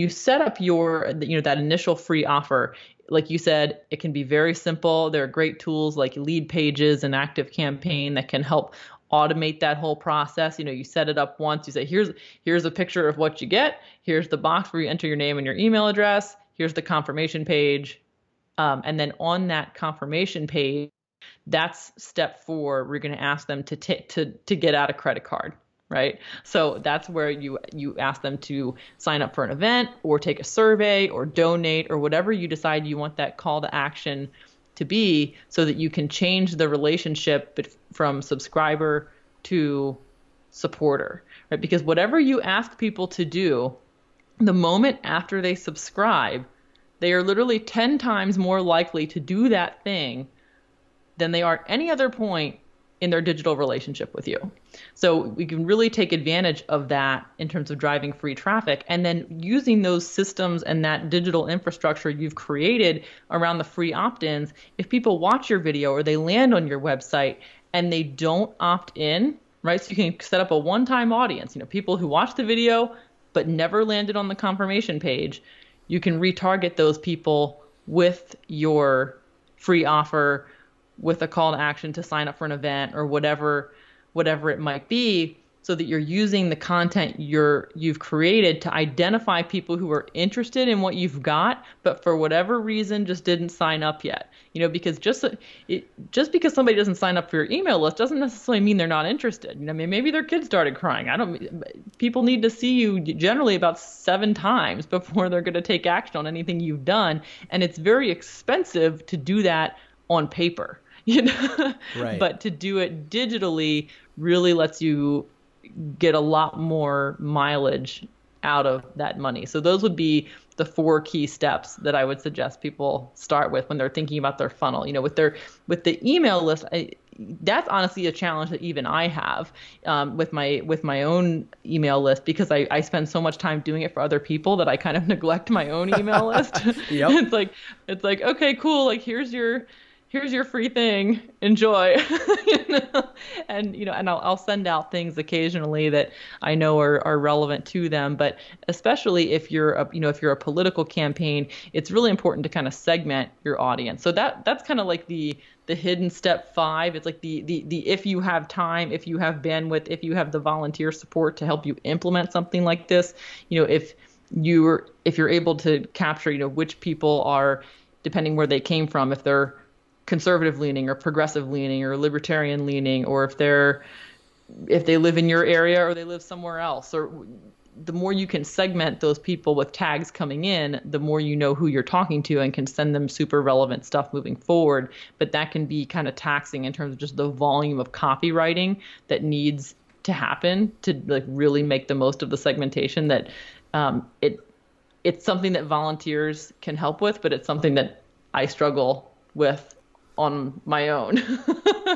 set up your that initial free offer, like you said, it can be very simple. There are great tools like Lead Pages and Active Campaign that can help automate that whole process. You set it up once, you say, here's a picture of what you get. Here's the box where you enter your name and your email address. Here's the confirmation page. And then on that confirmation page, that's step 4. We're going to ask them to get out a credit card, right? So that's where you ask them to sign up for an event or take a survey or donate or whatever you decide you want that call to action to be, so that you can change the relationship from subscriber to supporter, right? Because whatever you ask people to do, the moment after they subscribe, they are literally 10 times more likely to do that thing than they are at any other point in their digital relationship with you. So we can really take advantage of that in terms of driving free traffic, and then using those systems and that digital infrastructure you've created around the free opt-ins. If people watch your video or they land on your website and they don't opt in, right? So you can set up a one-time audience, people who watch the video but never landed on the confirmation page. You can retarget those people with your free offer, with a call to action to sign up for an event or whatever it might be, so that you're using the content you've created to identify people who are interested in what you've got, but for whatever reason just didn't sign up yet. Because just because somebody doesn't sign up for your email list doesn't necessarily mean they're not interested. Maybe their kid started crying. People need to see you generally about 7 times before they're going to take action on anything you've done, and it's very expensive to do that on paper. Right. But to do it digitally really lets you get a lot more mileage out of that money. So those would be the 4 key steps that I would suggest people start with when they're thinking about their funnel. With the email list, that's honestly a challenge that even I have with my own email list, because I spend so much time doing it for other people that I kind of neglect my own email list. Yep. It's like, okay, cool. Like here's your free thing, enjoy. And I'll send out things occasionally that I know are relevant to them. But especially if you're a political campaign, it's really important to kind of segment your audience. So that's kind of like the hidden step 5. It's like the if you have time, if you have bandwidth, if you have the volunteer support to help you implement something like this, if you're able to capture, which people are, depending where they came from, if they're conservative leaning or progressive leaning or libertarian leaning, or if they live in your area or they live somewhere else, or the more you can segment those people with tags coming in, the more you know who you're talking to and can send them super relevant stuff moving forward. But that can be kind of taxing in terms of just the volume of copywriting that needs to happen to like really make the most of the segmentation. That it's something that volunteers can help with, but it's something that I struggle with on my own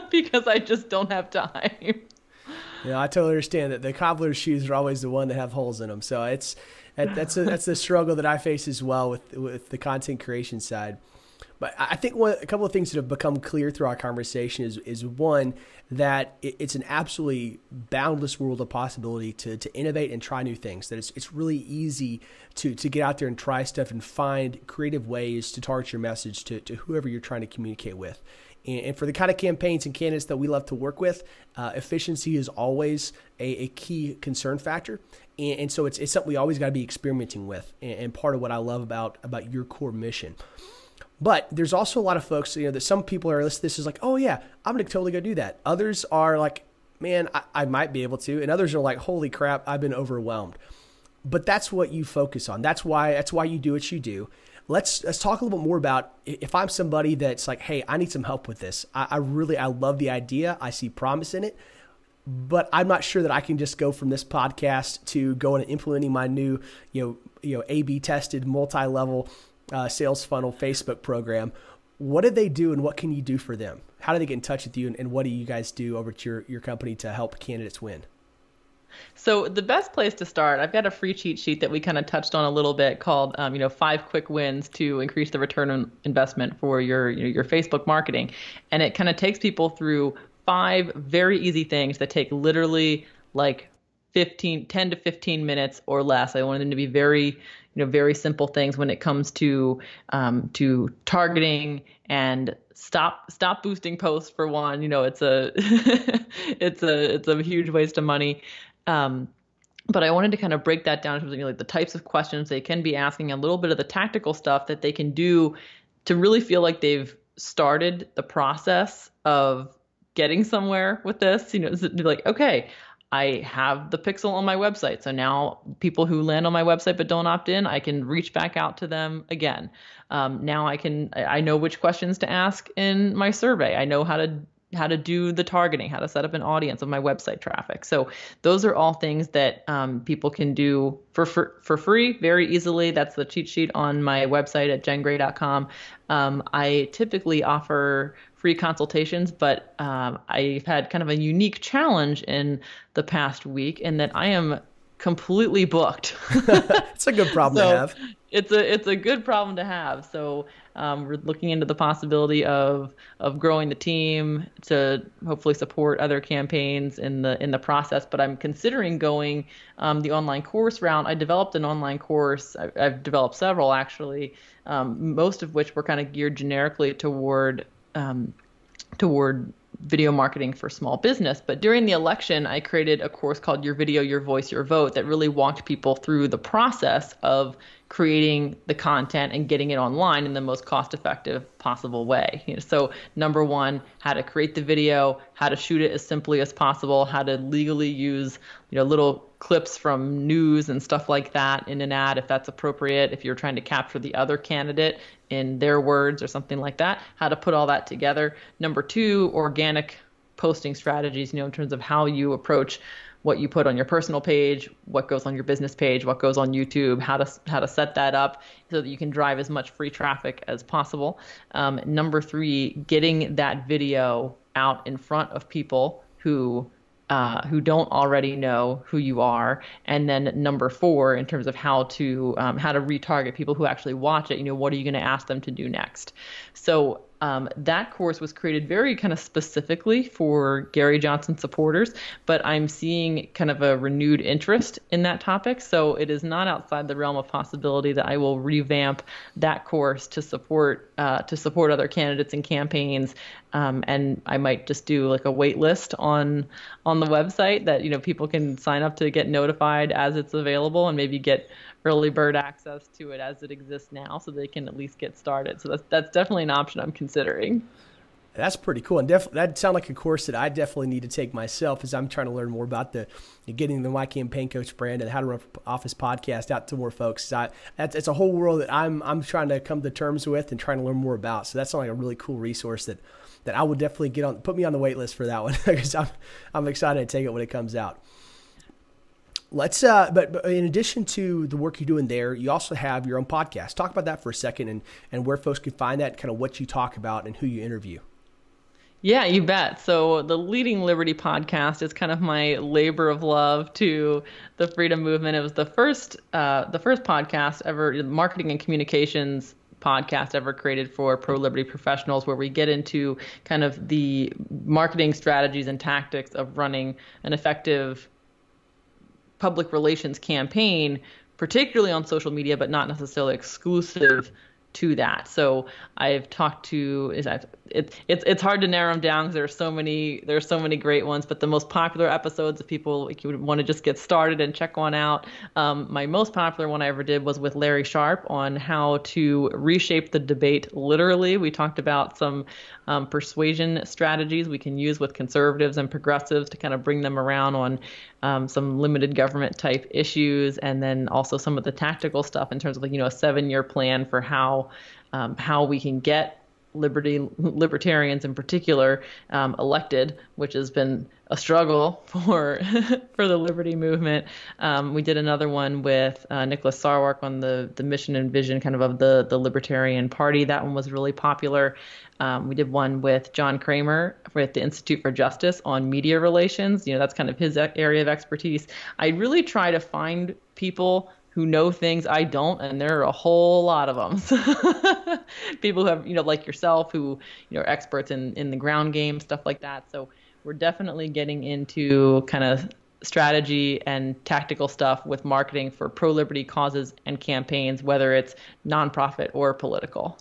because I just don't have time. Yeah, I totally understand that the cobbler's shoes are always the one that have holes in them. So that's the struggle that I face as well with the content creation side. But I think a couple of things that have become clear through our conversation is one, that it's an absolutely boundless world of possibility to innovate and try new things. That it's really easy to get out there and try stuff and find creative ways to target your message to whoever you're trying to communicate with. And for the kind of campaigns and candidates that we love to work with, efficiency is always a key concern factor. And so it's something we always got to be experimenting with, and part of what I love about your core mission. But there's also a lot of folks, that some people are listening to this is like, oh yeah, I'm going to totally go do that. Others are like, man, I might be able to. And others are like, holy crap, I've been overwhelmed. But that's what you focus on. That's why you do what you do. Let's talk a little bit more about if I'm somebody that's like, hey, I need some help with this. I love the idea. I see promise in it, but I'm not sure that I can just go from this podcast to going and implementing my new, A/B tested multi-level sales funnel Facebook program. What did they do and what can you do for them? How do they get in touch with you and what do you guys do over at your company to help candidates win? So the best place to start, I've got a free cheat sheet that we kind of touched on a little bit called, 5 quick wins to increase the return on investment for your Facebook marketing. And it kind of takes people through 5 very easy things that take literally like 10 to 15 minutes or less. I want them to be very, very simple things when it comes to targeting and stop boosting posts for one. It's a it's a huge waste of money. But I wanted to kind of break that down in terms of like the types of questions they can be asking, a little bit of the tactical stuff that they can do to really feel like they've started the process of getting somewhere with this. Like, okay, I have the pixel on my website. So now people who land on my website but don't opt in, I can reach back out to them again. Now I know which questions to ask in my survey. I know how to do the targeting, how to set up an audience of my website traffic. So those are all things that people can do for free very easily. That's the cheat sheet on my website at jenngray.com. I typically offer free consultations, but I've had kind of a unique challenge in the past week in that I am completely booked. It's a good problem to have. It's a good problem to have. So we're looking into the possibility of growing the team to hopefully support other campaigns in the process. But I'm considering going the online course route. I developed an online course. I've developed several actually, most of which were kind of geared generically toward video marketing for small business. But during the election, I created a course called Your Video, Your Voice, Your Vote that really walked people through the process of creating the content and getting it online in the most cost-effective possible way. So number one, how to create the video, how to shoot it as simply as possible, how to legally use little clips from news and stuff like that in an ad if that's appropriate, if you're trying to capture the other candidate in their words or something like that, how to put all that together. Number two, organic posting strategies, in terms of how you approach what you put on your personal page, what goes on your business page, what goes on YouTube, how to set that up so that you can drive as much free traffic as possible. Number three, getting that video out in front of people who don't already know who you are. And then number four, in terms of how to retarget people who actually watch it, what are you going to ask them to do next? So that course was created very kind of specifically for Gary Johnson supporters, but I'm seeing kind of a renewed interest in that topic. So it is not outside the realm of possibility that I will revamp that course to support other candidates and campaigns. And I might just do like a wait list on the website that, people can sign up to get notified as it's available and maybe get early bird access to it as it exists now so they can at least get started. So that's definitely an option I'm considering. That's pretty cool. And that sounds like a course that I definitely need to take myself as I'm trying to learn more about getting the My Campaign Coach brand and how to run office podcast out to more folks. It's a whole world that I'm trying to come to terms with and trying to learn more about. So that sounds like a really cool resource that I would definitely put me on the wait list for that one because I'm excited to take it when it comes out. Let's but in addition to the work you're doing there, you also have your own podcast. Talk about that for a second and where folks can find that, kind of what you talk about and who you interview. Yeah, you bet. So the Leading Liberty podcast is kind of my labor of love to the freedom movement. It was the first podcast ever, marketing and communications podcast ever created for pro-liberty professionals, where we get into kind of the marketing strategies and tactics of running an effective public relations campaign, particularly on social media, but not necessarily exclusive to that. So I've talked to it's hard to narrow them down because there's so many great ones, but the most popular episodes, if people like you would want to just get started and check one out, my most popular one I ever did was with Larry Sharp on how to reshape the debate literally. We talked about some persuasion strategies we can use with conservatives and progressives to kind of bring them around on some limited government type issues, and then also some of the tactical stuff in terms of, like, a 7-year plan for how we can get libertarians in particular elected, which has been a struggle for for the liberty movement. We did another one with Nicholas Sarwark on the mission and vision kind of the Libertarian Party. That one was really popular. We did one with John Kramer with the Institute for Justice on media relations. That's kind of his area of expertise. I really try to find people who know things I don't, and there are a whole lot of them. People who have, like yourself, who are experts in the ground game, stuff like that. So we're definitely getting into kind of strategy and tactical stuff with marketing for pro-liberty causes and campaigns, whether it's nonprofit or political.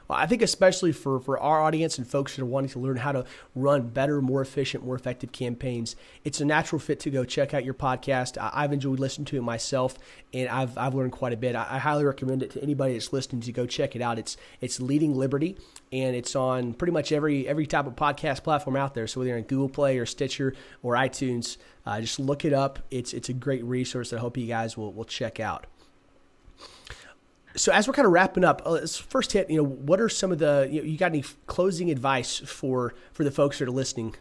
Well, I think especially for our audience and folks that are wanting to learn how to run better, more efficient, more effective campaigns, it's a natural fit to go check out your podcast. I've enjoyed listening to it myself, and I've learned quite a bit. I highly recommend it to anybody that's listening to go check it out. It's Leading Liberty, and it's on pretty much every type of podcast platform out there. So whether you're in Google Play or Stitcher or iTunes, just look it up. It's a great resource that I hope you guys will check out. So as we're kind of wrapping up, let's first hit, what are some of the, you got any closing advice for the folks that are listening?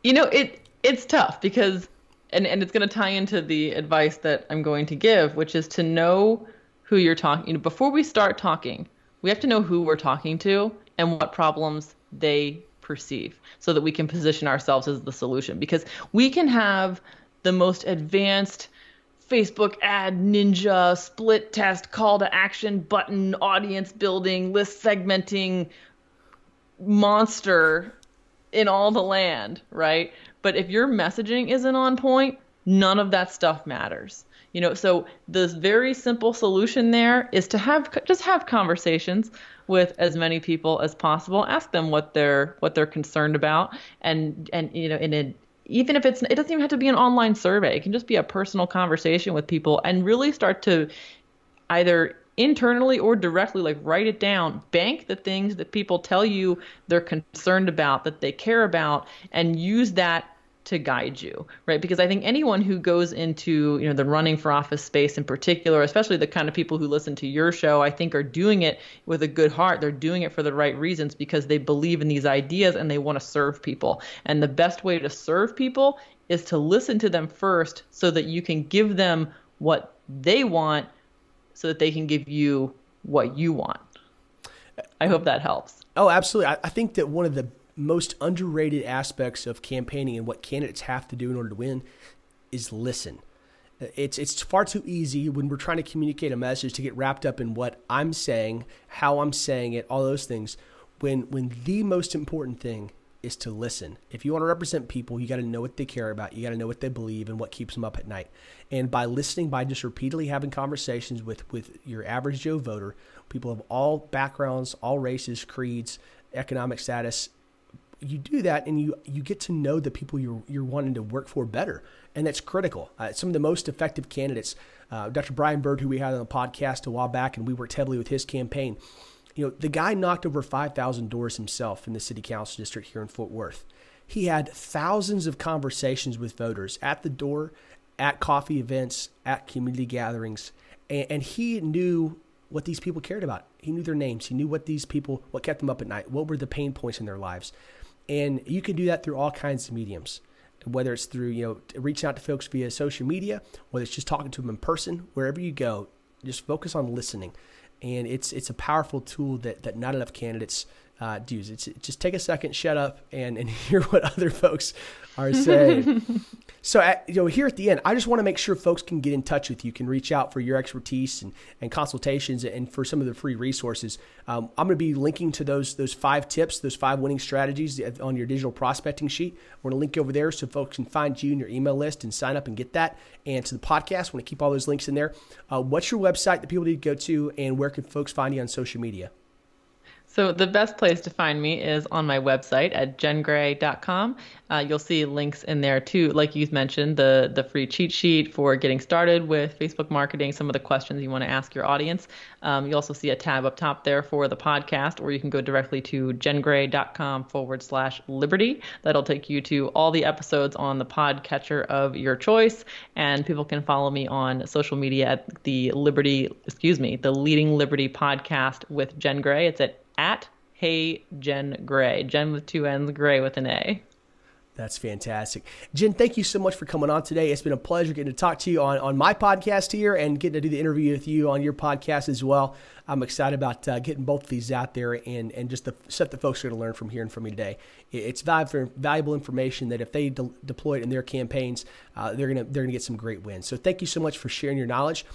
It's tough because, and it's going to tie into the advice that I'm going to give, which is to know who you're talking. Before we start talking, we have to know who we're talking to and what problems they perceive, so that we can position ourselves as the solution. Because we can have the most advanced Facebook ad ninja, split test, call to action button, audience building, list segmenting monster in all the land, right? But if your messaging isn't on point, none of that stuff matters. So the very simple solution there is to have conversations with as many people as possible. Ask them what they're concerned about, and even if it doesn't even have to be an online survey. It can just be a personal conversation with people, and really start to either internally or directly, like, write it down, bank the things that people tell you they're concerned about, that they care about, and use that to guide you, right? Because I think anyone who goes into, the running for office space in particular, especially the kind of people who listen to your show, I think are doing it with a good heart. They're doing it for the right reasons because they believe in these ideas and they want to serve people. And the best way to serve people is to listen to them first, so that you can give them what they want, so that they can give you what you want. I hope that helps. Oh, absolutely. I think that one of the most underrated aspects of campaigning and what candidates have to do in order to win is listen. It's far too easy when we're trying to communicate a message to get wrapped up in what I'm saying, how I'm saying it, all those things, when the most important thing is to listen. If you want to represent people, you got to know what they care about. You got to know what they believe and what keeps them up at night. And by listening, by just repeatedly having conversations with your average Joe voter, people of all backgrounds, all races, creeds, economic status, you do that, and you get to know the people you're wanting to work for better, and that's critical. Some of the most effective candidates, Dr. Brian Bird, who we had on the podcast a while back, and we worked heavily with his campaign. The guy knocked over 5,000 doors himself in the city council district here in Fort Worth. He had thousands of conversations with voters at the door, at coffee events, at community gatherings, and he knew what these people cared about. He knew their names. He knew what kept them up at night. What were the pain points in their lives? And you can do that through all kinds of mediums, whether it's through, reaching out to folks via social media, whether it's just talking to them in person, wherever you go, just focus on listening. And it's a powerful tool that not enough candidates do. Just take a second, shut up, and hear what other folks are saying. So here at the end, I just want to make sure folks can get in touch with you, can reach out for your expertise and consultations and for some of the free resources. I'm going to be linking to those 5 tips, those 5 winning strategies on your digital prospecting sheet. We're going to link over there so folks can find you in your email list and sign up and get that. And to the podcast, I want to keep all those links in there. What's your website that people need to go to, and where can folks find you on social media? So the best place to find me is on my website at jenngray.com. You'll see links in there too, like you mentioned, the free cheat sheet for getting started with Facebook marketing, some of the questions you want to ask your audience. You also see a tab up top there for the podcast, or you can go directly to jenngray.com/liberty. That'll take you to all the episodes on the podcatcher of your choice, and people can follow me on social media at the Leading Liberty Podcast with Jenn Gray. It's at Hey Jenn Gray, Jenn with 2 N's, Gray with an A. That's fantastic. Jenn, thank you so much for coming on today. It's been a pleasure getting to talk to you on my podcast here and getting to do the interview with you on your podcast as well. I'm excited about getting both of these out there and just the stuff that folks are going to learn from hearing from me today. It's valuable information that if they deploy it in their campaigns, they're going to get some great wins. So thank you so much for sharing your knowledge.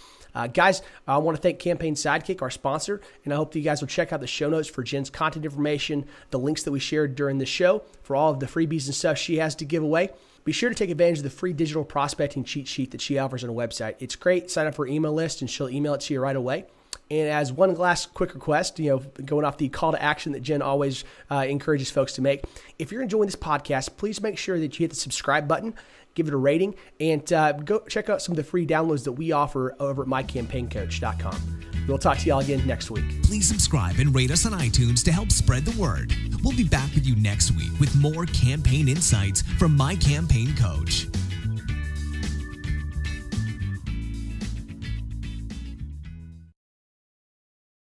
Guys, I want to thank Campaign Sidekick, our sponsor, and I hope that you guys will check out the show notes for Jenn's content information, the links that we shared during the show for all of the freebies and stuff she has to give away. Be sure to take advantage of the free digital prospecting cheat sheet that she offers on her website. It's great. Sign up for her email list, and she'll email it to you right away. And as one last quick request, going off the call to action that Jenn always encourages folks to make, if you're enjoying this podcast, please make sure that you hit the subscribe button, give it a rating, and go check out some of the free downloads that we offer over at mycampaigncoach.com. We'll talk to y'all again next week. Please subscribe and rate us on iTunes to help spread the word. We'll be back with you next week with more campaign insights from My Campaign Coach.